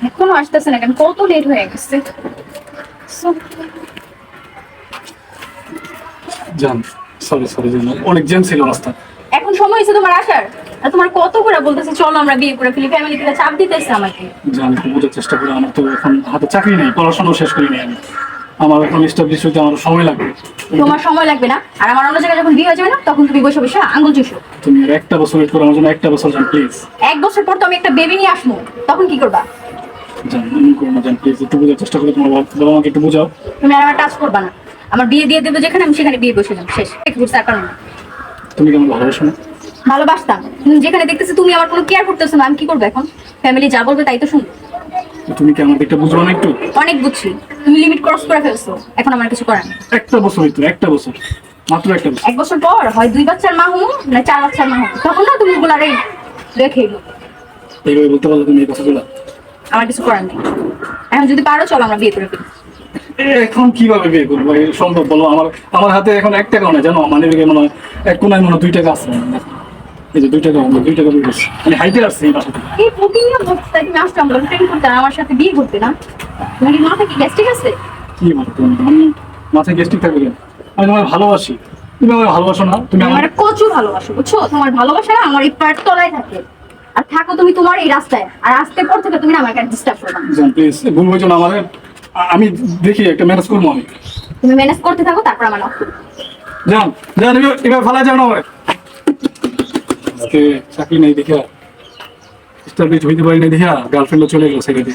এখনো আসতেছে না কেন? কত লেট হয়ে গেছে। So, জান, সরি সরি জান, অনেক জ্যাম ছিল রাস্তা। এখন সময় হয়েছে তোমার আসার, আর তোমার কত করে বলতেছে চলো আমরা বিয়ে করে ফেলি, ফ্যামিলি থেকে চাপ দিতেছে আমাকে। জান, একটু বোঝার চেষ্টা করি, আমার তো এখন হাতে চাকরি নেই, পড়াশোনা শেষ করিনি আমি। আমার এখন এস্টাবলিশ হইতে আমার সময় লাগবে। তোমার সময় লাগবে না, আর আমার অন্য জায়গায় যখন বিয়ে হয়ে যাবে না তখন তুমি বসে বসে আঙুল চুষো। তুমি আর একটা বছর ওয়েট করো আমার জন্য, একটা বছর জান প্লিজ। 1 বছর পর তো আমি একটা বেবি নিয়ে আসবো, তখন কি করবা? জান এমন করো না জান, প্লিজ একটু বোঝার চেষ্টা করো, তোমার বাবা মাকে একটু বোঝাও। তুমি আর আমার টাচ করবা না। আমার বিয়ে দিয়ে দেবো যেখানে, আমি সেখানে বিয়ে বসে যাবো, শেষ। বুঝতে আর কারণ না। তুমি কেমন ভালোবাসো না? ভালোবাসতাম, কিন্তু যেখানে দেখতেছি তুমি আমার কোনো কেয়ার করতেছো না, আমি কি করবো এখন? ফ্যামিলি যা বলবে তাই তো শুনবো। তুমি কি আমার দিকটা বুঝবো না একটু? অনেক বুঝছি, তুমি লিমিট ক্রস করে ফেলছো, এখন আমার কিছু করার নেই। একটা বছর হইতো, একটা বছর, মাত্র একটা বছর। 1 বছর পর হয় 2 বাচ্চার মা হবো না 4 বাচ্চার মা হবো, তখন না তুমি ওগুলো রেখে এলো। এইভাবে বলতে পারলো তুমি এই কথাগুলো? আমার কিছু করার নেই। এখন যদি পারো চলো আমরা বিয়ে করে ফেলি। এখন কিভাবে বিয়ে করবো? এই সম্ভব বলো? আমার আমার হাতে এখন 1 টাকাও নেই জানো, মানে মনে হয় এক কোনায় মনে হয় 2 টাকা আছে। এই যে 2 টাকা, 2 টাকা বের করছি, আমি হাইটে আসছি এই বাসা থেকে। এই প্রতিনিয়ত বলতে তুমি আসছো আমরা প্রেম করতে, আর আমার সাথে বিয়ে করতে না? তোমার কি মাথা কি গ্যাস্ট্রিক আছে? কি বলো তুমি? আমি মাথায় গেস্টিক থাকবে কেন? আমি তোমায় ভালোবাসি, তুমি আমায় ভালোবাসো না? তুমি আমার আমার কচু ভালোবাসো, বুঝছো? তোমার ভালোবাসা না আমার এই পায়ের তলায় থাকে, আর থাকো তুমি তোমার এই রাস্তায়, আর আজকে পর থেকে তুমি না আমাকে ডিস্টার্ব করবে না। জান প্লিজ ভুল হয়েছো না আমাদের, আমি দেখি একটা ম্যানেজ করবো আমি। তুমি ম্যানেজ করতে থাকো, তারপর আমার নক। জান জান, এবার ফালা যাও না আমার। আজকে চাকরি নেই দেখা, স্টাবলিশ হইতে পারি না দেখা, গার্লফ্রেন্ডও চলে গেল সেখানে।